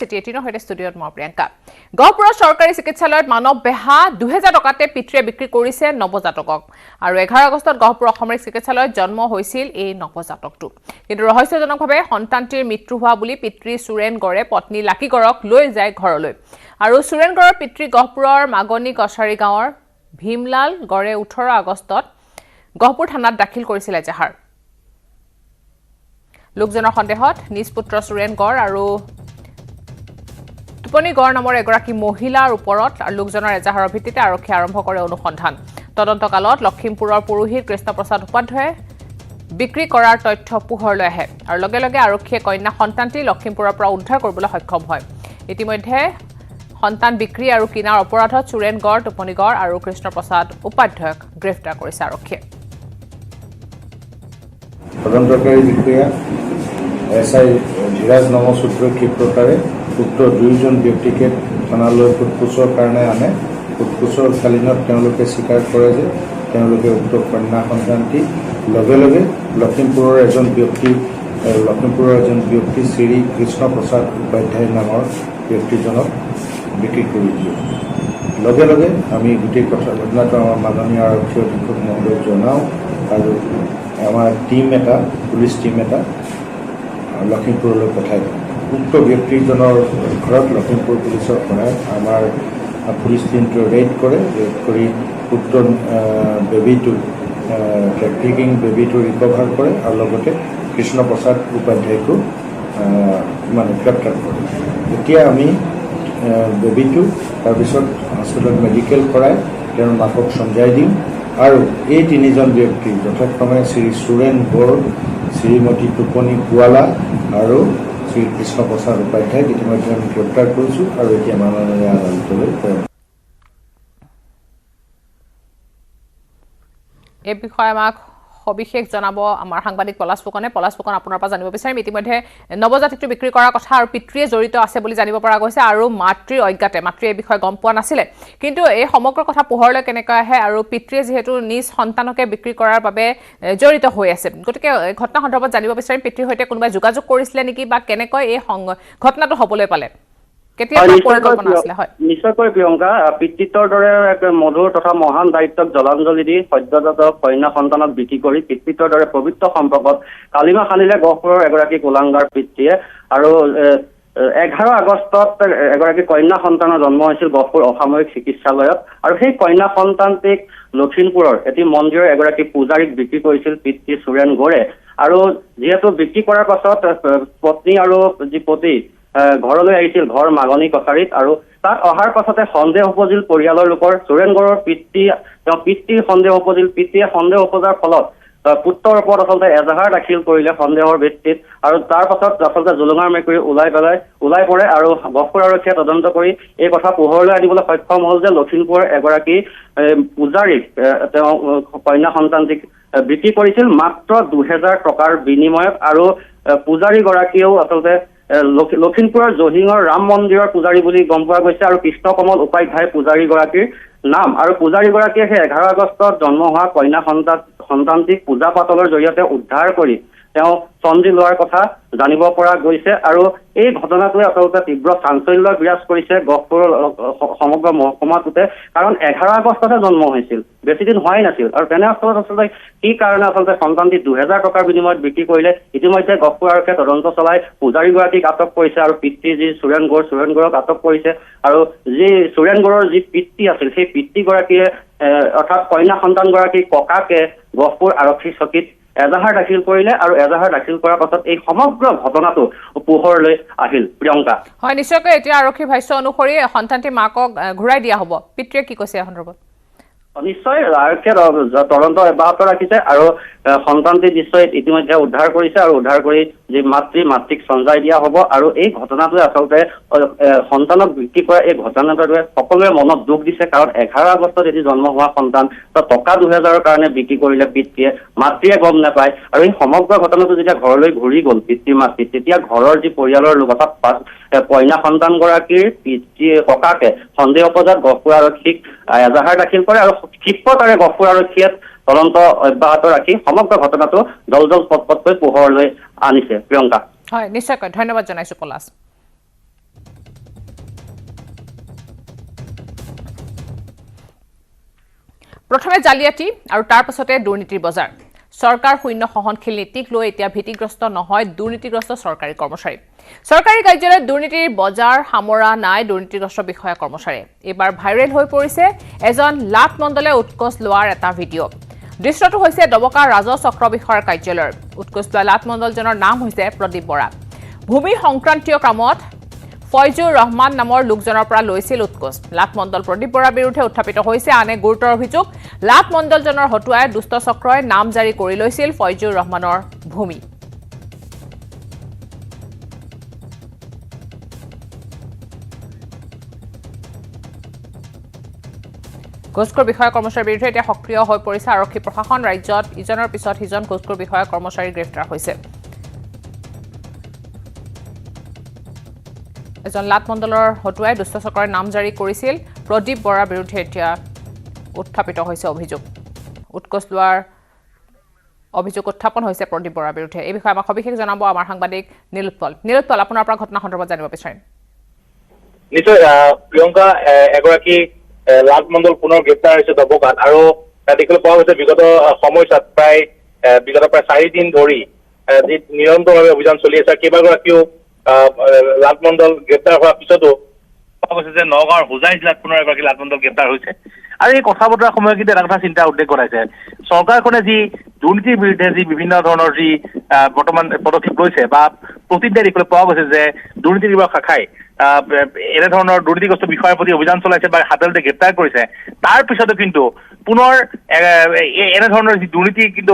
18 হৈতে ষ্টুডিঅত মই প্ৰিয়ংকা গহপুৰৰ চৰকাৰী চিকিৎসালয়ত মানৱ বেহা 2000 টকাতে পিতৃয়ে বিক্ৰী কৰিছে নৱজাতকক আৰু 11 আগষ্টত গহপুৰ অসামৰিক চিকিৎসালয়ত জন্ম হৈছিল এই নৱজাতকটো কিন্তু ৰহস্যজনকভাৱে সন্তানটিৰ মৃত্যু হোৱা বুলি পিতৃ সুৰেন গড়ে পত্নী লাকি গড়ক লৈ যায় ঘৰলৈ আৰু সুৰেন গড়ৰ পিতৃ গহপুৰৰ মাগনি কছাৰী গাঁৱৰ ভীমলাল গড়ে 18 আগষ্টত গহপুৰ থানাত দাখিল কৰিছিল এজাহাৰ লোকজনৰ সন্দেহত নিজ পুত্ৰ সুৰেন গড় আৰু টুপনি গড় নামৰ এগৰাকী মহিলাৰ ওপৰত লোকজনৰ এজাহাৰৰ ভিত্তিতে আৰক্ষী আৰম্ভ কৰে অনুসন্ধান তদন্তকালত লখিমপুৰৰ পুৰোহিত কৃষ্ণপ্ৰসাদ উপাধ্যায়ে বিক্ৰী কৰাৰ তথ্য পোহৰলৈ আহে আৰু লগে লগে আৰক্ষীয়ে কন্যা সন্তানটি লখিমপুৰৰ পৰা উদ্ধাৰ কৰিবলৈ সক্ষম হয় ইতিমধ্যে সন্তান বিক্ৰী আৰু কিনাৰ অপৰাধত সুৰেন গড় টুপনি গড় আৰু কৃষ্ণপ্ৰসাদ উপাধ্যায়ক গ্ৰেপ্তাৰ কৰিছে আৰক্ষীয়ে তদন্তকাৰী বিষয়া এছআই ধীৰাজ নামৰ সূত্ৰৰ ক্ষেত্ৰতাৰে উক্ত দুইজন ব্যক্তিকে থানালৈ সোধপোছৰ কাৰণে আনে সোধপোছৰ কালীনত তেওঁলোকে স্বীকাৰ কৰে যে তেওঁলোকে উক্ত কন্যা সন্তানটি লগে লগে লখিমপুৰৰ এজন ব্যক্তি শ্ৰী কৃষ্ণপ্ৰসাদ উপাধ্যায় নামৰ ব্যক্তিজনক বিক্ৰী কৰি দিয়ে লগে লগে আমি গোটেই ঘটনাটো আমাৰ মাননীয় আৰক্ষী অধীক্ষক মহোদয়ক জনাওঁ আৰু আমাৰ পুলিচ টিম এটা লখিমপুৰলৈ পঠাই দিওঁ উক্ত ব্যক্তিজনৰ ঘৰত লখিমপুৰ পুলিচৰ সহায়ত আমাৰ পুলিচ টিমটো ৰেড কৰি উক্ত ট্ৰেফিকিং বেবীটো ৰিকভাৰ কৰে আৰু লগতে কৃষ্ণপ্ৰসাদ উপাধ্যায়কো গ্ৰেপ্তাৰ কৰে এতিয়া আমি বেবীটো তাৰপিছত হস্পিটেলত মেডিকেল কৰাই তেওঁৰ মাকক চমজাই দিম আৰু এই তিনিজন ব্যক্তি যথাক্ৰমে শ্ৰী সুৰেন গড় শ্ৰীমতী টুপনি গোৱালা আৰু শ্ৰী কৃষ্ণপ্ৰসাদ উপাধ্যায়ক ইতিমধ্যে আমি গ্ৰেপ্তাৰ কৰিছোঁ আৰু এতিয়া মাননীয় আদালতলৈ প্ৰেৰণ এই বিষয়ে আমাক সবিশেষ জনাব আমাৰ সাংবাদিক পলাশ ফুকন আপোনাৰ পৰা জানিব বিচাৰিম ইতিমধ্যে নৱজাতকটো বিক্ৰী কৰাৰ কথা আৰু পিতৃয়ে জড়িত আছে বুলি জানিব পৰা গৈছে আৰু মাতৃৰ অজ্ঞাতে মাতৃয়ে এই বিষয়ে গম পোৱা নাছিলে কিন্তু এই সমগ্ৰ কথা পোহৰলৈ কেনেকৈ আহে আৰু পিতৃয়ে যিহেতু নিজ সন্তানকে বিক্ৰী কৰাৰ বাবে জড়িত হৈ আছে গতিকে ঘটনা সন্দৰ্ভত জানিব বিচাৰিম পিতৃৰ সৈতে কোনোবাই যোগাযোগ কৰিছিলে নেকি বা কেনেকৈ এই ঘটনাটো হ'বলৈ পালে নিশ্চয়কৈ প্ৰিয়ংকা পিতৃত্বৰ দৰে এক মধুৰ তথা মহান দায়িত্বক জলাঞ্জলি দি সদ্যজাত কন্যা সন্তানক বিক্ৰী কৰি পিতৃত্বৰ দৰে পবিত্ৰ সম্পৰ্কত কালিমা সানিলে গহপুৰৰ এগৰাকী কুলাংগাৰ পিতৃয়ে আৰু 11 আগষ্টত এগৰাকী কন্যা সন্তানৰ জন্ম হৈছিল গহপুৰ অসামৰিক চিকিৎসালয়ত আৰু সেই কন্যা সন্তানটিক লখিমপুৰৰ এটি মন্দিৰৰ এগৰাকী পূজাৰীক বিক্ৰী কৰিছিল পিতৃ সুৰেন গড়ে আৰু যিহেতু বিক্ৰী কৰাৰ পাছত পত্নী আৰু যি পতি ঘৰলৈ আহিছিল ঘৰ মাগনি কছাৰীত আৰু তাত অহাৰ পাছতে সন্দেহ উপজিল পৰিয়ালৰ লোকৰ সুৰেন গড়ৰ পিতৃৰ সন্দেহ উপজিল পিতৃয়ে সন্দেহ উপজাৰ ফলত পুত্ৰৰ ওপৰত আচলতে এজাহাৰ দাখিল কৰিলে সন্দেহৰ ভিত্তিত আৰু তাৰ পাছত আচলতে জুলুঙাৰ মেকুৰী ওলাই পৰে আৰু গহপুৰ আৰক্ষীয়ে তদন্ত কৰি এই কথা পোহৰলৈ আনিবলৈ সক্ষম হ'ল যে লখিমপুৰৰ এগৰাকী পূজাৰীক তেওঁ কন্যা সন্তানটিক বিক্ৰী কৰিছিল মাত্ৰ 2000 টকাৰ বিনিময়ত আৰু পূজাৰীগৰাকীয়েও আচলতে লখিমপুৰৰ জহিঙৰ ৰাম মন্দিৰৰ পূজাৰী বুলি গম পোৱা গৈছে আৰু কৃষ্ণ কমল উপাধ্যায় পূজাৰীগৰাকীৰ নাম আৰু পূজাৰীগৰাকীয়ে সেই 11 আগষ্টত জন্ম হোৱা কন্যা সন্তানটিক পূজা পাতলৰ জৰিয়তে উদ্ধাৰ কৰি তেওঁ চন্দি লোৱাৰ কথা জানিব পৰা গৈছে আৰু এই ঘটনাটোৱে আচলতে তীব্ৰ চাঞ্চল্য বিৰাজ কৰিছে গহপুৰৰ সমগ্ৰ মহকুমাটোতে কাৰণ 11 আগষ্টতে জন্ম হৈছিল বেছিদিন হোৱাই নাছিল আৰু তেনে অৱস্থাত আচলতে কি কাৰণে আচলতে সন্তানটি 2000 টকাৰ বিনিময়ত বিক্ৰী কৰিলে ইতিমধ্যে গহপুৰ আৰক্ষীয়ে তদন্ত চলাই পূজাৰীগৰাকীক আটক কৰিছে আৰু পিতৃ যি সুৰেন গড়ক আটক কৰিছে আৰু যি সুৰেন গড়ৰ যি পিতৃ আছিল সেই পিতৃগৰাকীয়ে অৰ্থাৎ কন্যা সন্তানগৰাকীৰ ককাকে গহপুৰ আৰক্ষী চকীত এজাহাৰ দাখিল কৰিলে আৰু এজাহাৰ দাখিল কৰাৰ পাছত এই সমগ্ৰ ঘটনাটো পোহৰলৈ আহিল প্ৰিয়ংকা হয় নিশ্চয়কৈ এতিয়া আৰক্ষী ভাষ্য অনুসৰি সন্তানটিৰ মাকক ঘূৰাই দিয়া হ'ব পিতৃয়ে কি কৈছে এই সন্দৰ্ভত নিশ্চয় আৰক্ষীয়ে তদন্ত অব্যাহত ৰাখিছে আৰু সন্তানটি নিশ্চয় ইতিমধ্যে উদ্ধাৰ কৰিছে আৰু উদ্ধাৰ কৰি যি মাতৃক চঞ্জাই দিয়া হ'ব আৰু এই ঘটনাটোৱে আচলতে সন্তানক বিক্ৰী কৰা এই ঘটনাটোৱে সকলোৰে মনত দুখ দিছে কাৰণ 11 আগষ্টত এটি জন্ম হোৱা সন্তান টকা 2000ৰ কাৰণে বিক্ৰী কৰিলে পিতৃয়ে মাতৃয়ে গম নাপায় আৰু এই সমগ্ৰ ঘটনাটো যেতিয়া ঘৰলৈ ঘূৰি গ'ল পিতৃ মাতৃ তেতিয়া ঘৰৰ যি পৰিয়ালৰ লোক অৰ্থাৎ কন্যা সন্তানগৰাকীৰ পিতৃ ককাকে সন্দেহপজাত গহপুৰ আৰক্ষীক এজাহাৰ দাখিল কৰে আৰু ক্ষিপ্ৰতাৰে গহপুৰ আৰক্ষীয়ে তদন্ত অব্যাহত ৰাখি সমগ্ৰ ঘটনাটো দলদল পটপটকৈ পোহৰলৈ আনিছে প্ৰিয়ংকা হয় নিশ্চয়কৈ ধন্যবাদ জনাইছো পলাশ প্ৰথমে জালিয়াতি আৰু তাৰ পাছতে দুৰ্নীতিৰ বজাৰ চৰকাৰ শূন্য সহনশীল নীতিক লৈ এতিয়া ভীতিগ্ৰস্ত নহয় দুৰ্নীতিগ্ৰস্ত চৰকাৰী কৰ্মচাৰী চৰকাৰী কাৰ্যালয়ত দুৰ্নীতিৰ বজাৰ সামৰা নাই দুৰ্নীতিগ্ৰস্ত বিষয়া কৰ্মচাৰী এবাৰ ভাইৰেল হৈ পৰিছে এজন লাট মণ্ডলে উৎকোচ লোৱাৰ এটা ভিডিঅ' দৃশ্যটো হৈছে ডবকা ৰাজহ চক্ৰ বিষয়াৰ কাৰ্যালয়ৰ উৎকোচ লোৱা লাট মণ্ডলজনৰ নাম হৈছে প্ৰদীপ বৰা ভূমি সংক্ৰান্তীয় কামত ফয়জুৰ ৰহমান নামৰ লোকজনৰ পৰা লৈছিল উৎকোচ লাট মণ্ডল প্ৰদীপ বৰাৰ বিৰুদ্ধে উত্থাপিত হৈছে আনে গুৰুতৰ অভিযোগ লাট মণ্ডলজনৰ হতুৱাই দুষ্ট চক্ৰই নাম জাৰি কৰি লৈছিল ফয়জুৰ ৰহমানৰ ভূমি ঘোষখোৰ বিষয়া কৰ্মচাৰীৰ বিৰুদ্ধে এতিয়া সক্ৰিয় হৈ পৰিছে আৰক্ষী প্ৰশাসন ৰাজ্যত ইজনৰ পিছত সিজন ঘোষখোৰ বিষয়া কৰ্মচাৰী গ্ৰেপ্তাৰ হৈছে এজন লাট মণ্ডলৰ হতুৱাই দুষ্ট চক্ৰৰ নাম জাৰি কৰিছিল প্ৰদীপ বৰাৰ বিৰুদ্ধে এতিয়া উত্থাপিত হৈছে অভিযোগ উৎকোচ লোৱাৰ অভিযোগ উত্থাপন হৈছে প্ৰদীপ বৰাৰ বিৰুদ্ধে এই বিষয়ে আমাক সবিশেষ জনাব আমাৰ সাংবাদিক নীলোৎপল আপোনাৰ পৰা ঘটনা সন্দৰ্ভত জানিব বিচাৰিম নিশ্চয় প্ৰিয়ংকা এগৰাকী লাট মণ্ডল পুনৰ গ্ৰেপ্তাৰ হৈছে ডবকাত আৰু দেখিবলৈ পোৱা গৈছে বিগত সময়ছোৱাত প্ৰায় 4 দিন ধৰি যি নিৰন্তৰভাৱে অভিযান চলি আছে কেইবাগৰাকীও লাট মণ্ডল গ্ৰেপ্তাৰ হোৱাৰ পিছতো পোৱা গৈছে যে নগাঁৱৰ হোজাই জিলাত পুনৰ এগৰাকী লাট মণ্ডল গ্ৰেপ্তাৰ হৈছে আৰু এই কথা বতৰাৰ সময়ত কিন্তু এটা কথা চিন্তা উদ্বেগ কৰাইছে চৰকাৰখনে যি দুৰ্নীতিৰ বিৰুদ্ধে যি বিভিন্ন ধৰণৰ যি বৰ্তমান পদক্ষেপ লৈছে বা প্ৰতিজ্ঞা দেখিবলৈ পোৱা গৈছে যে দুৰ্নীতি নিৰ্বাহ শাখাই এনেধৰণৰ দুৰ্নীতিগ্ৰস্ত বিষয়ৰ প্ৰতি অভিযান চলাইছে বা হাততে গ্ৰেপ্তাৰ কৰিছে তাৰ পিছতো কিন্তু পুনৰ এনেধৰণৰ যি দুৰ্নীতি কিন্তু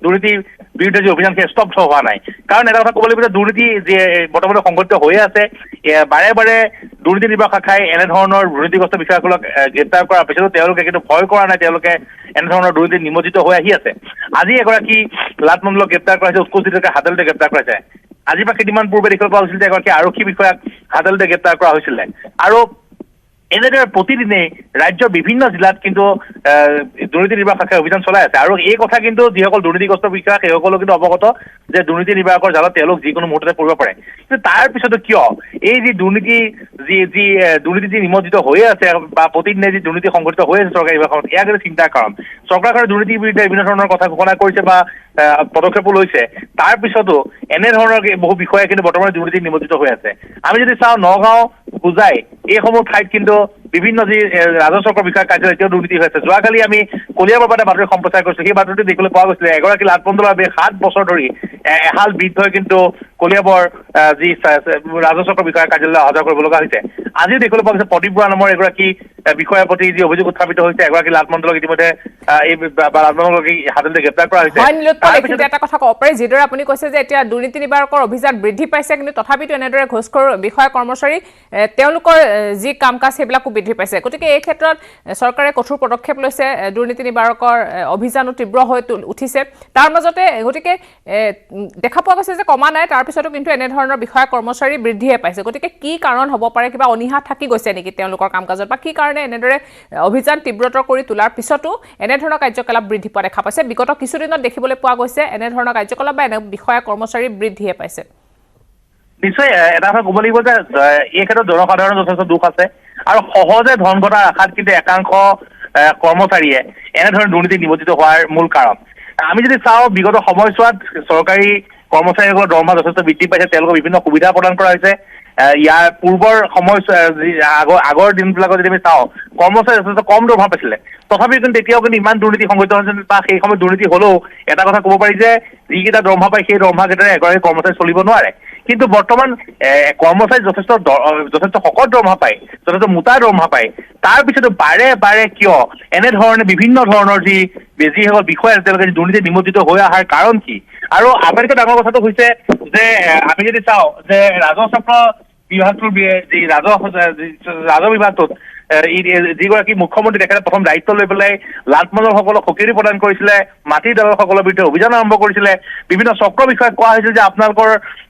দুৰ্নীতিৰ বিৰুদ্ধে যি অভিযান সেই স্তব্ধ হোৱা নাই কাৰণ এটা কথা ক'ব লাগিব যে দুৰ্নীতি যে বৰ্তমানে সংঘটিত হৈয়ে আছে বাৰে বাৰে দুৰ্নীতি নিৰ্বাহ শাখাই এনেধৰণৰ দুৰ্নীতিগ্ৰস্ত বিষয়াসকলক গ্ৰেপ্তাৰ কৰাৰ পিছতো তেওঁলোকে কিন্তু ভয় কৰা নাই তেওঁলোকে এনেধৰণৰ দুৰ্নীতি নিমজ্জিত হৈ আহি আছে আজি এগৰাকী লাট মণ্ডলক গ্ৰেপ্তাৰ কৰা হৈছে উৎকোচ জিলাৰ হাততে গ্ৰেপ্তাৰ কৰাইছে আজিৰ পৰা কেইদিনমান পূৰ্বে দেখিবলৈ পোৱা গৈছিল যে এগৰাকী আৰক্ষী বিষয়াক হাততে গ্ৰেপ্তাৰ কৰা হৈছিলে আৰু এনেদৰে প্ৰতিদিনে ৰাজ্যৰ বিভিন্ন জিলাত কিন্তু দুৰ্নীতি নিৰ্বাহ শাখাই অভিযান চলাই আছে আৰু এই কথা কিন্তু যিসকল দুৰ্নীতিগ্ৰস্ত বিষয়া সেইসকলো কিন্তু অৱগত যে দুৰ্নীতি নিৰ্বাহকৰ জালত তেওঁলোক যিকোনো মুহূৰ্ততে পৰিব পাৰে কিন্তু তাৰ পিছতো কিয় এই যি দুৰ্নীতি যি নিমজ্জিত হৈয়ে আছে বা প্ৰতিদিনে যি দুৰ্নীতি সংঘটিত হৈ আছে চৰকাৰী বিভাগত এয়া কিন্তু চিন্তাৰ কাৰণ চৰকাৰখনে দুৰ্নীতিৰ বিৰুদ্ধে বিভিন্ন ধৰণৰ কথা ঘোষণা কৰিছে বা পদক্ষেপো লৈছে তাৰ পিছতো এনেধৰণৰ বহু বিষয়ে কিন্তু বৰ্তমান দুৰ্নীতি নিমজ্জিত হৈ আছে আমি যদি চাওঁ নগাঁও হোজাই এইসমূহ ঠাইত কিন্তু বিভিন্ন যি ৰাজহ চক্ৰ বিষয়াৰ কাৰ্যালয় এতিয়াও দুৰ্নীতি হৈ আছে যোৱাকালি আমি কলিয়াবৰ পৰা বাতৰি সম্প্ৰচাৰ কৰিছো সেই বাতৰিটো দেখিবলৈ পোৱা গৈছিলে এগৰাকী লাট মণ্ডলৰ বাবে 7 বছৰ ধৰি এহাল বৃদ্ধই কিন্তু কলিয়াবৰ যি ৰাজহ চক্ৰ বিষয়াৰ কাৰ্যালয় অহা যোৱা কৰিব লগা হৈছে আজিও দেখিবলৈ পোৱা গৈছে প্ৰদীপ বৰা নামৰ এগৰাকী বিষয়াৰ প্ৰতি যি অভিযোগ উত্থাপিত হৈছে এগৰাকী লাট মণ্ডলক ইতিমধ্যে এই লাট মণ্ডলক হাততে গ্ৰেপ্তাৰ কৰা হৈছে এটা কথা ক'ব পাৰি যিদৰে আপুনি কৈছে যে এতিয়া দুৰ্নীতি নিবাৰকৰ অভিযান বৃদ্ধি পাইছে কিন্তু তথাপিতো এনেদৰে ঘোষখোৰ বিষয়া কৰ্মচাৰী তেওঁলোকৰ যি কাম কাজ সেইবিলাকো বৃদ্ধি পাইছে গতিকে এই ক্ষেত্ৰত চৰকাৰে কঠোৰ পদক্ষেপ লৈছে দুৰ্নীতি নিবাৰকৰ অভিযানো তীব্ৰ হৈ উঠিছে তাৰ মাজতে গতিকে দেখা পোৱা গৈছে যে কমা নাই তাৰ পিছতো কিন্তু এনেধৰণৰ বিষয়া কৰ্মচাৰী বৃদ্ধিহে পাইছে গতিকে কি কাৰণ হ'ব পাৰে কিবা অনিহা থাকি গৈছে নেকি তেওঁলোকৰ কাম কাজত বা কি কাৰণে এনেদৰে অভিযান তীব্ৰতৰ কৰি তোলাৰ পিছতো এনেধৰণৰ কাৰ্যকলাপ বৃদ্ধি পোৱা দেখা পাইছে বিগত কিছুদিনত দেখিবলৈ পোৱা গৈছে এনেধৰণৰ কাৰ্যকলাপ বা এনে বিষয়া কৰ্মচাৰী বৃদ্ধিহে পাইছে নিশ্চয় এটা কথা ক'ব লাগিব যে এই ক্ষেত্ৰত জনসাধাৰণৰ যথেষ্ট দুখ আছে আৰু সহজে ধন ঘটাৰ আশাত কিন্তু একাংশ কৰ্মচাৰীয়ে এনেধৰণৰ দুৰ্নীতি নিমজ্জিত হোৱাৰ মূল কাৰণ আমি যদি চাওঁ বিগত সময়ছোৱাত চৰকাৰী কৰ্মচাৰীসকলৰ দৰমহা যথেষ্ট বৃদ্ধি পাইছে তেওঁলোকক বিভিন্ন সুবিধা প্ৰদান কৰা হৈছে ইয়াৰ পূৰ্বৰ আগৰ দিনবিলাকত যদি আমি চাওঁ কৰ্মচাৰী যথেষ্ট কম দৰমহা পাইছিলে তথাপিও কিন্তু তেতিয়াও কিন্তু ইমান দুৰ্নীতি সংঘটিত হৈছিল বা সেই সময়ত দুৰ্নীতি হ'লেও এটা কথা ক'ব পাৰি যে যিকেইটা দৰমহা পায় সেই দৰমহা কেইটাৰে এগৰাকী কৰ্মচাৰী চলিব নোৱাৰে কিন্তু বৰ্তমান কৰ্মচাৰী যথেষ্ট শকত দৰমহা পায় যথেষ্ট মোটা দৰমহা পায় তাৰ পিছতো বাৰে বাৰে কিয় এনেধৰণে বিভিন্ন ধৰণৰ যিসকল বিষয় আছে তেওঁলোকে দুৰ্নীতি নিমজ্জিত হৈ অহাৰ কাৰণ কি আৰু আটাইতকৈ ডাঙৰ কথাটো হৈছে যে আমি যদি চাওঁ যে ৰাজহ চক্ৰ বিভাগটোৰ যি ৰাজহ বিভাগটোত যিগৰাকী মুখ্যমন্ত্ৰী তেখেতে প্ৰথম দায়িত্ব লৈ পেলাই লাট মণ্ডলসকলক সঁজুলি প্ৰদান কৰিছিলে মাটিৰ দলালসকলৰ বিৰুদ্ধে অভিযান আৰম্ভ কৰিছিলে বিভিন্ন চক্ৰ বিষয়াক কোৱা হৈছিল যে আপোনালোকৰ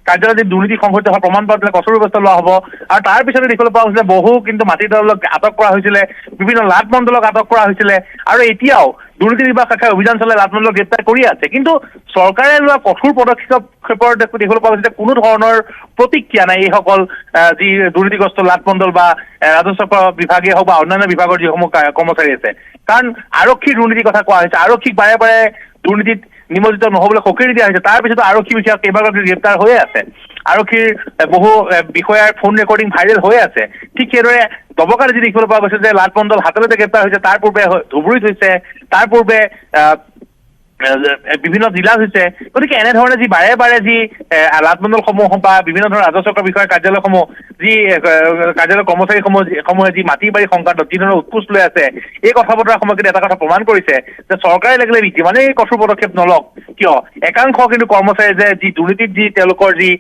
কাৰ্যালয়ত দুৰ্নীতি সংঘটিত হোৱা প্ৰমাণ পত্ৰ কঠোৰ ব্যৱস্থা লোৱা হ'ব আৰু তাৰ পিছতে দেখিবলৈ পোৱা হৈছিলে বহু কিন্তু মাটিৰ দলালক আটক কৰা হৈছিলে বিভিন্ন লাট মণ্ডলক আটক কৰা হৈছিলে আৰু এতিয়াও দুৰ্নীতি নিৰ্বাহ শাখাই অভিযান চলাই লাটমণ্ডলক গ্ৰেপ্তাৰ কৰি আছে। কিন্তু চৰকাৰে লোৱা কঠোৰ পদক্ষেপৰ দেখিবলৈ পোৱা গৈছে কোনো ধৰণৰ প্ৰতিক্ৰিয়া নাই এইসকল যি দুৰ্নীতিগ্ৰস্ত লাটমণ্ডল বা ৰাজস্ব বিভাগে হওক বা অন্যান্য বিভাগৰ যিসমূহ কৰ্মচাৰী আছে। কাৰণ আৰক্ষীৰ দুৰ্নীতিৰ কথা কোৱা হৈছে, আৰক্ষীক বাৰে বাৰে দুৰ্নীতিত নিমজ্জিত নহবলৈ সঁকিৰি দিয়া হৈছে। তাৰ পিছতো আৰক্ষী বিষয়া কেইবাগৰাকী গ্ৰেপ্তাৰ হৈয়ে আছে, আৰক্ষীৰ বহু বিষয়াৰ ফোন ৰেকৰ্ডিং ভাইৰেল হৈ আছে। ঠিক সেইদৰে দবকাত যি দেখিবলৈ পোৱা গৈছে যে লাটমণ্ডল হাতলতে গ্ৰেপ্তাৰ হৈছে, তাৰ পূৰ্বে ধুবুৰীত হৈছে, তাৰ পূৰ্বে বিভিন্ন জিলাত হৈছে। গতিকে এনেধৰণে যি বাৰে বাৰে যি লাটমণ্ডলসমূহ বা বিভিন্ন ধৰণৰ ৰাজস্ব বিষয়াৰ কাৰ্যালয়সমূহ যি কাৰ্যালয় কৰ্মচাৰীসমূহে যি মাটি বাৰী সংক্ৰান্তত যি ধৰণৰ উৎকোচ লৈ আছে, এই কথা বতৰা সময় কিন্তু এটা কথা প্ৰমাণ কৰিছে যে চৰকাৰে লাগিলে যিমানেই কঠোৰ পদক্ষেপ নলওক কিয় একাংশ কিন্তু কৰ্মচাৰী যে যি দুৰ্নীতিত যি তেওঁলোকৰ যি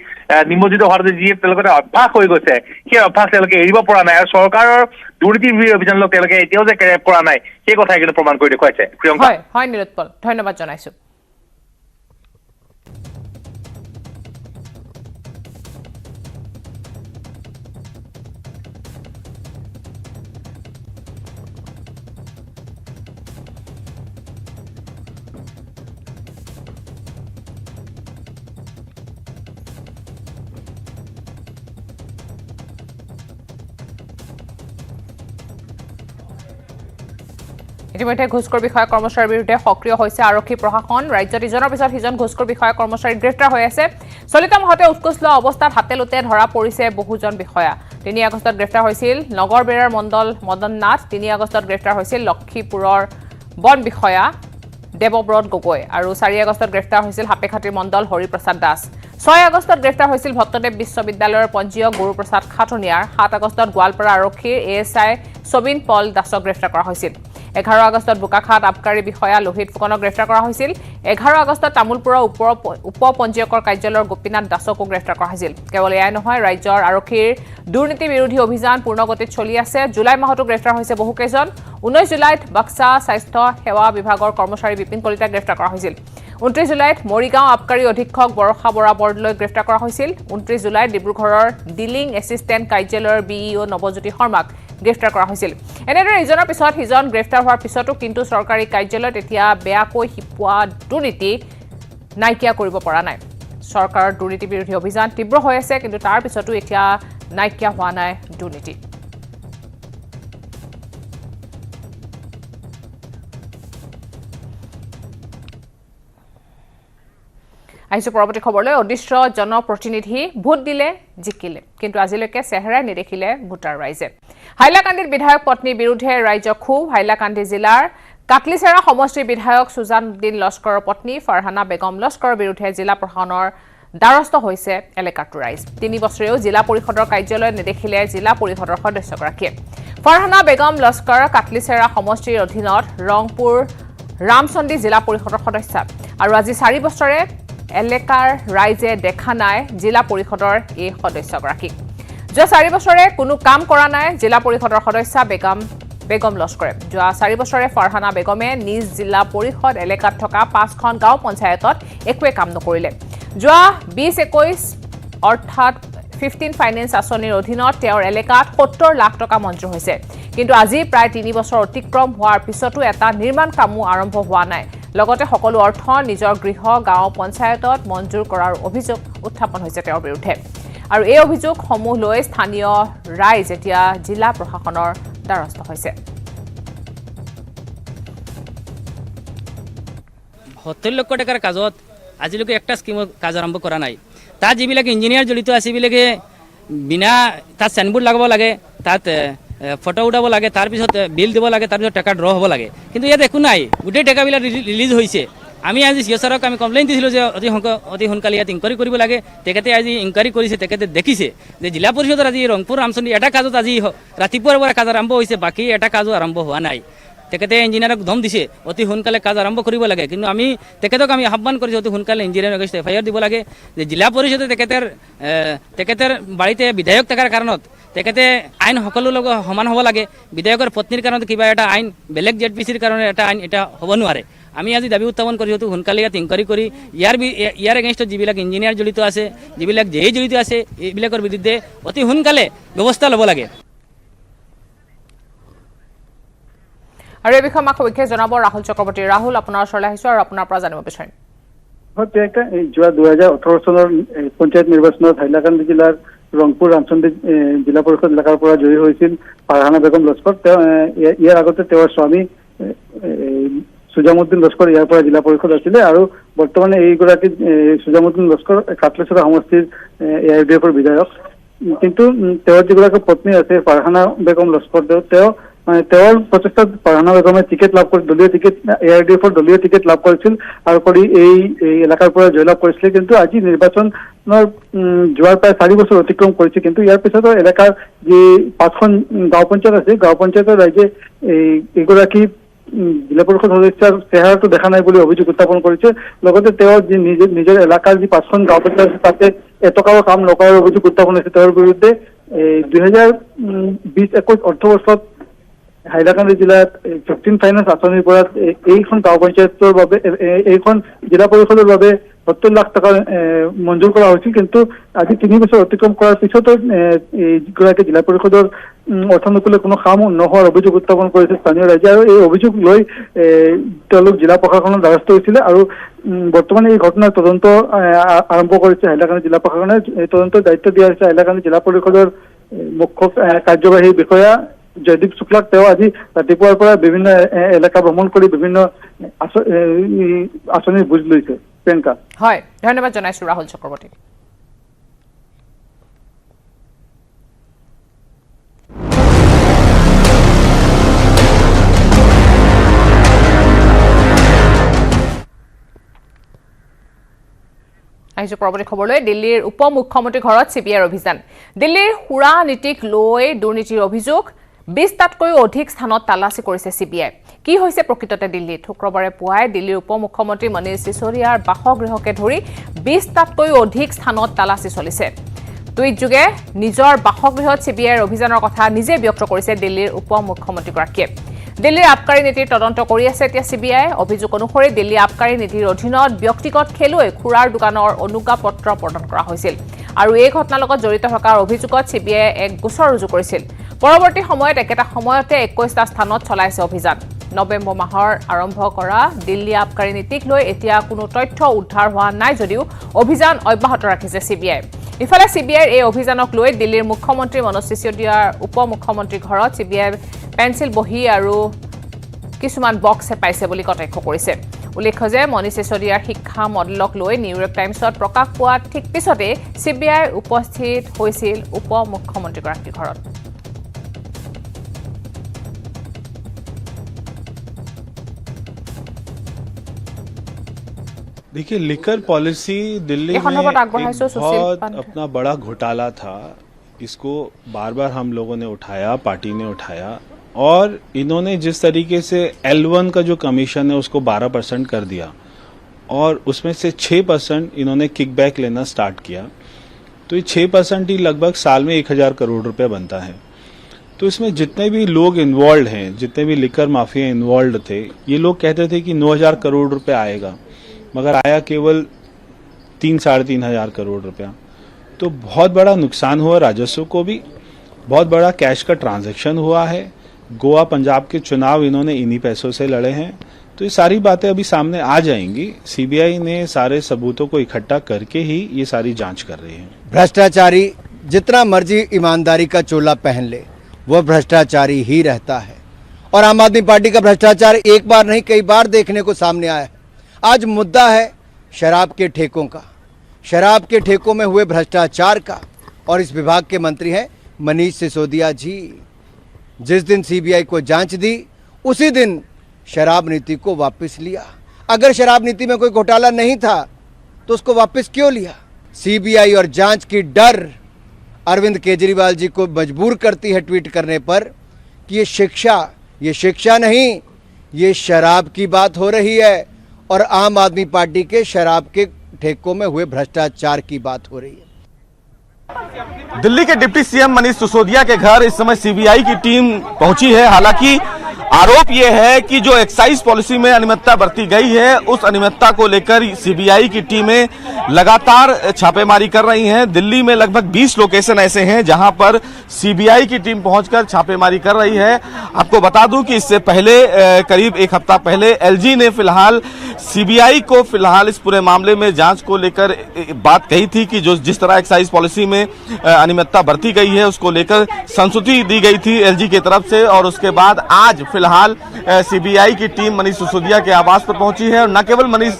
নিমজ্জিত হোৱাটো যি তেওঁলোকৰ অভ্যাস হৈ গৈছে, সেই অভ্যাস তেওঁলোকে এৰিব পৰা নাই। আৰু চৰকাৰৰ দুৰ্নীতি বিৰোধী অভিযানক তেওঁলোকে এতিয়াও যে কেৰেপ কৰা নাই সেই কথাই কিন্তু প্ৰমাণ কৰি দেখুৱাইছে। প্ৰিয়ংকা। হয় নীলোৎপল, ধন্যবাদ জনাইছো। ইতিমধ্যে ঘুষখোৰ বিষয়া কৰ্মচাৰীৰ বিৰুদ্ধে সক্ৰিয় হৈছে আৰক্ষী প্ৰশাসন। ৰাজ্যত ইজনৰ পিছত সিজন ঘুষখোৰ বিষয়া কৰ্মচাৰী গ্ৰেপ্তাৰ হৈ আছে। চলিত মাহতে উৎকোচ লোৱা অৱস্থাত হাতেলোতে ধৰা পৰিছে বহুজন বিষয়া। ৩ আগষ্টত গ্ৰেপ্তাৰ হৈছিল নগৰবেৰাৰ মণ্ডল মদন নাথ, ৩ আগষ্টত গ্ৰেপ্তাৰ হৈছিল লক্ষীপুৰৰ বন বিষয়া দেৱব্ৰত গগৈ আৰু 4 আগষ্টত গ্ৰেপ্তাৰ হৈছিল হাপেখাটিৰ মণ্ডল হৰিপ্ৰসাদ দাস। 6 আগষ্টত গ্ৰেপ্তাৰ হৈছিল ভট্টদেৱ বিশ্ববিদ্যালয়ৰ পঞ্জীয়ক গুৰুপ্ৰসাদ খাটনিয়াৰ। 7 আগষ্টত গোৱালপাৰা আৰক্ষীৰ ASI সবিন পল দাসক গ্ৰেপ্তাৰ কৰা হৈছিল। 11 আগষ্টত বোকাখাট আবকাৰী বিষয়া লোহিত ফুকনক গ্ৰেপ্তাৰ কৰা হৈছিল। 11 আগষ্টত তামুলপুৰৰ উপ পঞ্জীয়কৰ কাৰ্যালয়ৰ গোপীনাথ দাসকো গ্ৰেপ্তাৰ কৰা হৈছিল। কেৱল এয়াই নহয়, ৰাজ্যৰ আৰক্ষীৰ দুৰ্নীতি বিৰোধী অভিযান পূৰ্ণগতিত চলি আছে। জুলাই মাহতো গ্ৰেপ্তাৰ হৈছে বহুকেইজন। 19 জুলাইত বাক্সা স্বাস্থ্য সেৱা বিভাগৰ কৰ্মচাৰী বিপিন কলিতাক গ্ৰেপ্তাৰ কৰা হৈছিল। 29 জুলাইত মৰিগাঁও আবকাৰী অধীক্ষক বৰষা বৰা বৰদলৈ গ্ৰেপ্তাৰ কৰা হৈছিল। 29 জুলাইত ডিব্ৰুগড়ৰ ডিলিং এছিষ্টেণ্ট কাৰ্যালয়ৰ BEO নৱজ্যোতি শৰ্মাক গ্ৰেপ্তাৰ কৰা হৈছিল। এনেদৰে ইজনৰ পিছত সিজন গ্ৰেপ্তাৰ হোৱাৰ পিছতো কিন্তু চৰকাৰী কাৰ্যালয়ত এতিয়া বেয়াকৈ শিপোৱা দুৰ্নীতি নাইকিয়া কৰিব পৰা নাই। চৰকাৰৰ দুৰ্নীতি বিৰোধী অভিযান তীব্ৰ হৈ আছে, কিন্তু তাৰ পিছতো এতিয়া নাইকিয়া হোৱা নাই দুৰ্নীতি। আহিছো পৰৱৰ্তী খবৰলৈ। অদৃশ্য জনপ্ৰতিনিধি ভোট দিলে জিকিলে, কিন্তু আজিলৈকে চেহেৰাই নেদেখিলে ভোটাৰ ৰাইজে। হাইলাকান্দিত বিধায়ক পত্নীৰ বিৰুদ্ধে ৰাইজৰ ক্ষোভ। হাইলাকান্দি জিলাৰ কাটলিচেৰা সমষ্টিৰ বিধায়ক সুজান উদ্দিন লস্কৰৰ পত্নী ফাৰহানা বেগম লস্কৰৰ বিৰুদ্ধে জিলা প্ৰশাসনৰ দ্বাৰস্থ হৈছে এলেকাটোৰ ৰাইজ। 3 বছৰেও জিলা পৰিষদৰ কাৰ্যালয় নেদেখিলে জিলা পৰিষদৰ সদস্যগৰাকীয়ে। ফাৰহানা বেগম লস্কৰ কাটলিচেৰা সমষ্টিৰ অধীনত ৰংপুৰ ৰামচন্দী জিলা পৰিষদৰ সদস্য আৰু আজি 4 বছৰে এলেকাৰ ৰাইজে দেখা নাই জিলা পৰিষদৰ এই সদস্যগৰাকীক। যোৱা 4 বছৰে কোনো কাম কৰা নাই জিলা পৰিষদৰ সদস্য বেগম লস্কৰে। যোৱা 4 বছৰে ফাৰহানা বেগমে নিজ জিলা পৰিষদ এলেকাত থকা 5খন গাঁও পঞ্চায়তত একোৱে কাম নকৰিলে। যোৱা 2021 অৰ্থাৎ 15 ফাইনেন্স আঁচনিৰ অধীনত তেওঁৰ এলেকাত 70 লাখ টকা মঞ্জুৰ হৈছে, কিন্তু আজি প্ৰায় 3 বছৰ অতিক্ৰম হোৱাৰ পিছতো এটা নিৰ্মাণ কামো আৰম্ভ হোৱা নাই। লগতে সকলো অৰ্থ নিজৰ গৃহ গাঁও পঞ্চায়তত মঞ্জুৰ কৰাৰ অভিযোগ উত্থাপন হৈছে তেওঁৰ বিৰুদ্ধে। আৰু এই অভিযোগসমূহ লৈ স্থানীয় ৰাইজ এতিয়া জিলা প্ৰশাসনৰ দ্বাৰস্থ হৈছে। 70 লক্ষ টাকাৰ কাজত আজিলৈকে একটা স্কিমৰ কাজ আৰম্ভ কৰা নাই। তাত যিবিলাক ইঞ্জিনিয়াৰ জড়িত আছে সেইবিলাকে বিনা তাত চাইনবোৰ্ড লগাব লাগে, তাত ফটো উঠাব লাগে, তাৰপিছত বিল দিব লাগে, তাৰপিছত টাকা ড্ৰ হ'ব লাগে। কিন্তু ইয়াত একো নাই, গোটেই টাকাবিলাক ৰিলিজ হৈছে। আমি আজি CEO ছাৰক আমি কমপ্লেইন দিছিলোঁ যে অতি সোনকালে ইয়াত ইনকুৱাৰী কৰিব লাগে। তেখেতে আজি ইনকুৱাৰী কৰিছে, তেখেতে দেখিছে যে জিলা পৰিষদৰ আজি ৰংপুৰ ৰামচন্দী এটা কাজত আজি ৰাতিপুৱাৰ পৰা কাজ আৰম্ভ হৈছে, বাকী এটা কাজো আৰম্ভ হোৱা নাই। তেখেতে ইঞ্জিনিয়াৰক ধম দিছে অতি সোনকালে কাজ আৰম্ভ কৰিব লাগে, কিন্তু আমি তেখেতক আমি আহ্বান কৰিছোঁ অতি সোনকালে ইঞ্জিনিয়াৰক FIR দিব লাগে যে জিলা পৰিষদে তেখেতৰ বাৰীতে বিধায়ক থকাৰ কাৰণত তেখেতে আইন সকলো লগত সমান হ'ব লাগে। বিধায়কৰ পত্নীৰ কাৰণত কিবা এটা আইন বেলেগ ZPCৰ কাৰণে এটা আইন এটা হ'ব নোৱাৰে। আমি আজি দাবী উত্থাপন কৰিছোঁ অতি সোনকালে ইয়াত ইনকুৱাৰী কৰি ইয়াৰ এগেইনষ্টত যিবিলাক ইঞ্জিনিয়াৰ জড়িত আছে, যিবিলাক JE জড়িত আছে, এইবিলাকৰ বিৰুদ্ধে অতি সোনকালে ব্যৱস্থা ল'ব লাগে। আৰু এই বিষয়ে আমাক সবিশেষ জনাব ৰাহুল চক্ৰৱৰ্তী। ৰাহুল, আপোনাৰ ওচৰলৈ আহিছোঁ আৰু আপোনাৰ পৰা জানিব বিচাৰিম। প্ৰিয়ংকা, যোৱা 2018 চনৰ পঞ্চায়ত নিৰ্বাচনত হাইলাকান্দি জিলাৰ ৰংপুৰ ৰামচন্দ্ৰী জিলা পৰিষদ এলেকাৰ পৰা জয়ী হৈছিল ফাৰহানা বেগম লস্কৰ। ইয়াৰ আগতে তেওঁৰ স্বামী সুজামুদ্দিন লস্কৰ ইয়াৰ পৰা জিলা পৰিষদ আছিলে আৰু বৰ্তমানে এইগৰাকী সুজামুদ্দিন লস্কৰ কাটলেচৰা সমষ্টিৰ AIUDFৰ বিধায়ক। কিন্তু তেওঁৰ যিগৰাকী পত্নী আছে ফাৰহানা বেগম লস্কৰ, তেওঁৰ প্ৰচেষ্টাত ফাৰহানা বেগমে টিকেট লাভ কৰি দলীয় টিকেট AIUDFৰ দলীয় টিকেট লাভ কৰিছিল আৰু কৰি এই এলেকাৰ পৰা জয়লাভ কৰিছিলে। কিন্তু আজি নিৰ্বাচনৰ যোৱাৰ প্ৰায় 4 বছৰ অতিক্ৰম কৰিছে। কিন্তু ইয়াৰ পিছতো এলেকাৰ যি 5খন গাঁও পঞ্চায়ত আছে, গাঁও পঞ্চায়তৰ ৰাইজে এইগৰাকী জিলা পৰিষদ সদস্যৰ চেহেৰাটো দেখা নাই বুলি অভিযোগ উত্থাপন কৰিছে। লগতে তেওঁ যি নিজৰ এলেকাৰ যি 5খন গাঁও পঞ্চায়ত আছে তাতে এটকাও কাম নকৰাৰ অভিযোগ উত্থাপন হৈছে তেওঁৰ বিৰুদ্ধে। 2020-21 অৰ্থবৰ্ষত হাইলাকান্দি জিলাত 15 ফাইনেন্স আঁচনিৰ পৰা এইখন গাঁও পঞ্চায়তৰ বাবে এইখন জিলা পৰিষদৰ বাবে 70 লাখ টকা মঞ্জুৰ কৰা হৈছিল। কিন্তু আজি 3 বছৰ অতিক্ৰম কৰাৰ পিছতো যিগৰাকী জিলা পৰিষদৰ অৰ্থনুকূলে কোনো কাম নোহোৱাৰ অভিযোগ উত্থাপন কৰিছে স্থানীয় ৰাইজে আৰু এই অভিযোগ লৈ তেওঁলোক জিলা প্ৰশাসনৰ দ্বাৰস্থ হৈছিলে আৰু বৰ্তমানে এই ঘটনাৰ তদন্ত আৰম্ভ কৰিছে হাইলাকান্দি জিলা প্ৰশাসনে। এই তদন্তৰ দায়িত্ব দিয়া হৈছে হাইলাকান্দি জিলা পৰিষদৰ মুখ্য কাৰ্যবাহী বিষয়া জয়দীপ শুক্লাক। তেওঁ আজি ৰাতিপুৱাৰ পৰা বিভিন্ন এলেকা ভ্ৰমণ কৰি বিভিন্ন আঁচনিৰ বুজ লৈছে। প্ৰিয়ংকা, হয়, ধন্যবাদ জনাইছোঁ ৰাহুল চক্ৰৱৰ্তী। আহিছোঁ পৰৱৰ্তী খবৰলৈ। দিল্লীৰ উপ মুখ্যমন্ত্ৰীৰ ঘৰত CBIৰ অভিযান। দিল্লীৰ সুৰা নীতিক লৈ দুৰ্নীতিৰ অভিযোগ, 20টাতকৈও অধিক স্থানত তালাচী কৰিছে CBI। কি হৈছে প্ৰকৃততে দিল্লীত? শুক্ৰবাৰে পুৱাই দিল্লীৰ উপ মুখ্যমন্ত্ৰী মনীষ চিচোদিয়াৰ বাসগৃহকে ধৰি 20টাতকৈও অধিক স্থানত তালাচী চলিছে। টুইটযোগে নিজৰ বাসগৃহত CBIৰ অভিযানৰ কথা নিজে ব্যক্ত কৰিছে দিল্লীৰ উপ মুখ্যমন্ত্ৰীগৰাকীয়ে। দিল্লীৰ আবকাৰী নীতিৰ তদন্ত কৰি আছে এতিয়া CBI। অভিযোগ অনুসৰি দিল্লী আবকাৰী নীতিৰ অধীনত ব্যক্তিগত খেলুৱৈ খুৰাৰ দোকানৰ অনুজ্ঞাপত্ৰ প্ৰদান কৰা হৈছিল আৰু এই ঘটনাৰ লগত জড়িত থকাৰ অভিযোগত CBIয়ে এক গোচৰ ৰুজু কৰিছিল। পৰৱৰ্তী সময়ত একেটা সময়তে 21টা স্থানত চলাইছে অভিযান। নৱেম্বৰ মাহৰ আৰম্ভ কৰা দিল্লী আবকাৰী নীতিক লৈ এতিয়া কোনো তথ্য উদ্ধাৰ হোৱা নাই যদিও অভিযান অব্যাহত ৰাখিছে CBI। ইফালে CBIৰ এই অভিযানক লৈ দিল্লীৰ মুখ্যমন্ত্ৰী মনোজ চিচোদিয়াৰ উপ মুখ্যমন্ত্ৰীৰ ঘৰত CBIয়ে পেন্সিল বহী আৰু কিছুমান বক্স পাইছে বুলি কটাক্ষ কৰিছে। উল্লেখ্য যে মনীষ চিচোদিয়াৰ শিক্ষা মডেলক লৈ নিউয়ৰ্ক টাইমছত প্ৰকাশ পোৱাৰ ঠিক পিছতে CBI উপস্থিত হৈছিল উপ মুখ্যমন্ত্ৰীগৰাকীৰ ঘৰত। देखिए, लिकर पॉलिसी दिल्ली में बहुत अपना बड़ा घोटाला था। इसको बार बार हम लोगों ने उठाया, पार्टी ने उठाया और इन्होंने जिस तरीके से L1 का जो कमीशन है उसको 12% कर दिया और उसमें से 6% इन्होंने किकबैक लेना स्टार्ट किया। तो ये 6% ही लगभग साल में 1000 करोड़ रुपए बनता है। तो इसमें जितने भी लोग इन्वॉल्व हैं, जितने भी लिकर माफिया इन्वॉल्व थे, ये लोग कहते थे कि 9000 करोड़ रुपए आएगा, मगर आया केवल 3-3.5 करोड़ रुपया। तो बहुत बड़ा नुकसान हुआ राजस्व को भी, बहुत बड़ा कैश का ट्रांजैक्शन हुआ है। गोवा पंजाब के चुनाव इन्होंने इन्हीं पैसों से लड़े हैं। तो ये सारी बातें अभी सामने आ जाएंगी। CBI ने सारे सबूतों को इकट्ठा करके ही ये सारी जांच कर रही है। भ्रष्टाचारी जितना मर्जी ईमानदारी का चोला पहन ले, वह भ्रष्टाचारी ही रहता है और आम आदमी पार्टी का भ्रष्टाचार एक बार नहीं कई बार देखने को सामने आया है। आज मुद्दा है शराब के ठेकों का, शराब के ठेकों में हुए भ्रष्टाचार का और इस विभाग के मंत्री हैं मनीष सिसोदिया जी। जिस दिन CBI को जांच दी उसी दिन शराब नीति को वापस लिया। अगर शराब नीति में कोई घोटाला नहीं था तो उसको वापस क्यों लिया? CBI और जांच की डर अरविंद केजरीवाल जी को मजबूर करती है ट्वीट करने पर कि ये शिक्षा नहीं, ये शराब की बात हो रही है और आम आदमी पार्टी के शराब के ठेकों में हुए भ्रष्टाचार की बात हो रही है। दिल्ली के डिप्टी CM मनीष सिसोदिया के घर इस समय CBI की टीम पहुंची है। हालांकि आरोप यह है कि जो एक्साइज पॉलिसी में अनियमितता बरती गई है, उस अनियमितता को लेकर सीबीआई की टीमें लगातार छापेमारी कर रही हैं। दिल्ली में लगभग 20 लोकेशन ऐसे हैं जहां पर सीबीआई की टीम पहुंचकर छापेमारी कर रही है। आपको बता दूं कि इससे पहले करीब एक हफ्ता पहले एलजी ने फिलहाल सीबीआई को फिलहाल इस पूरे मामले में जांच को लेकर बात कही थी कि जो जिस तरह एक्साइज पॉलिसी में अनियमितता बरती गई है उसको लेकर संस्तुति दी गई थी एलजी की तरफ से। और उसके बाद आज फिलहाल सीबीआई की टीम मनीष सिसोदिया के आवास पर पहुंची है और न केवल मनीष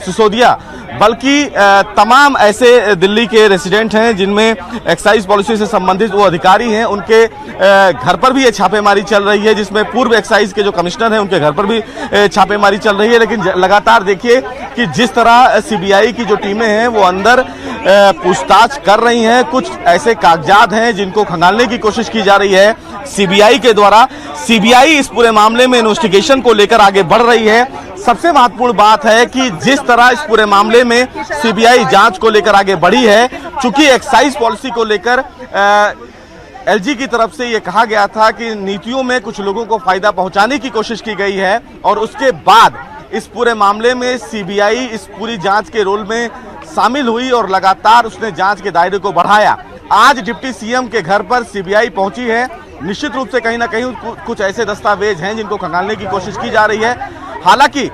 सिसोदिया बल्कि तमाम ऐसे दिल्ली के रेसिडेंट हैं जिनमें एक्साइज पॉलिसी से संबंधित वो अधिकारी हैं, उनके घर पर भी ये छापेमारी चल रही है, जिसमें पूर्व एक्साइज के जो कमिश्नर हैं उनके घर पर भी छापेमारी चल रही है। लेकिन लगातार देखिए कि जिस तरह सीबीआई की जो टीमें हैं वो अंदर पूछताछ कर रही हैं, कुछ ऐसे कागजात हैं जिनको खंगालने की कोशिश की जा रही है सीबीआई के द्वारा। सीबीआई इस पूरे मामले में इन्वेस्टिगेशन को लेकर आगे बढ़ रही है। सबसे महत्वपूर्ण बात है कि जिस तरह इस पूरे मामले में सीबीआई जांच को लेकर आगे बढ़ी है, चूंकि एक्साइज पॉलिसी को लेकर एलजी की तरफ से यह कहा गया था कि नीतियों में कुछ लोगों को फायदा पहुंचाने की कोशिश की गई है और उसके बाद इस पूरे मामले में सीबीआई इस पूरी जांच के रोल में शामिल हुई और लगातार उसने जांच के दायरे को बढ़ाया। आज डिप्टी सीएम के घर पर सीबीआई पहुंची है। निश्चित रूप से कहीं ना कहीं कुछ ऐसे दस्तावेज हैं जिनको खंगालने की कोशिश की जा रही है। हालांकि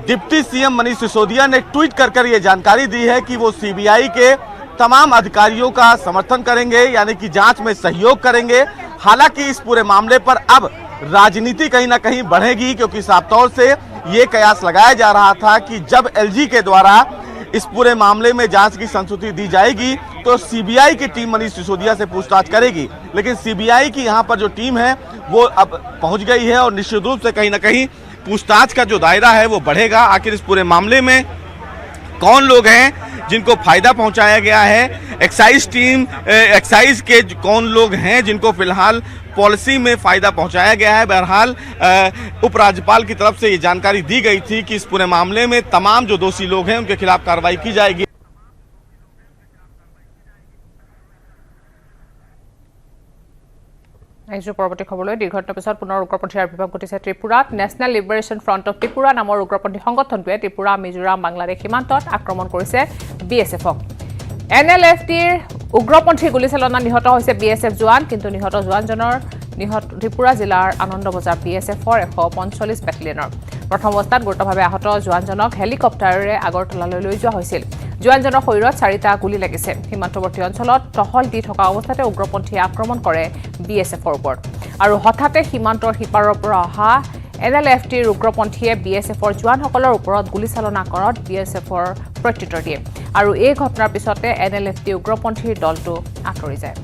डिप्टी सीएम मनीष सिसोदिया ने ट्वीट कर यह जानकारी दी है कि वो सीबीआई के तमाम अधिकारियों का समर्थन करेंगे, यानी कि जांच में सहयोग करेंगे। हालांकि इस पूरे मामले पर अब राजनीति कहीं ना कहीं बढ़ेगी, क्योंकि साफ तौर से ये कयास लगाया जा रहा था कि जब एलजी के द्वारा इस पूरे मामले में जांच की संस्तुति दी जाएगी तो सीबीआई की टीम मनीष सिसोदिया से पूछताछ करेगी। लेकिन सीबीआई की यहाँ पर जो टीम है वो अब पहुंच गई है और निश्चित रूप से कहीं ना कहीं पूछताछ का जो दायरा है वो बढ़ेगा। आखिर इस पूरे मामले में कौन लोग हैं जिनको फायदा पहुंचाया गया है, एक्साइज के कौन लोग हैं जिनको फिलहाल पॉलिसी में फायदा पहुंचाया गया है। बहरहाल उपराज्यपाल की तरफ से ये जानकारी दी गई थी कि इस पूरे मामले में तमाम जो दोषी लोग हैं उनके खिलाफ कार्रवाई की जाएगी। পৰৱৰ্তী খবৰলৈ দীৰ্ঘদিনৰ পিছত পুনৰ উগ্ৰপন্থীৰ আবিৰ্ভাৱ ঘটিছে ত্ৰিপুৰাত। National liberation front of Tripura নামৰ উগ্ৰপন্থী সংগঠনটোৱে ত্ৰিপুৰা, মিজোৰাম, বাংলাদেশ সীমান্তত আক্ৰমণ কৰিছে বিএছএফক। NLFTৰ উগ্ৰপন্থীৰ গুলীচালনাত নিহত হৈছে বিএছএফ জোৱান, কিন্তু নিহত জোৱানজনৰ ত্ৰিপুৰা জিলাৰ আনন্দ বজাৰ বিএছএফৰ 145 বেটেলিয়নৰ। প্ৰথম অৱস্থাত গুৰুতৰভাৱে আহত জোৱানজনক হেলিকপ্টাৰেৰে আগৰতলালৈ লৈ যোৱা হৈছিল। জোৱানজনৰ শৰীৰত 4টা গুলী লাগিছে। সীমান্তৱৰ্তী অঞ্চলত টহল দি থকা অৱস্থাতে উগ্ৰপন্থীয়ে আক্ৰমণ কৰে বিএছএফৰ ওপৰত। আৰু হঠাতে সীমান্তৰ সিপাৰৰ পৰা অহা NLFTৰ উগ্ৰপন্থীয়ে বিএছএফৰ জোৱানসকলৰ ওপৰত গুলীচালনা কৰাত বিএছএফৰ প্ৰত্যুত্তৰ দিয়ে। আৰু এই ঘটনাৰ পিছতে NLFT উগ্ৰপন্থীৰ দলটো আঁতৰি যায়।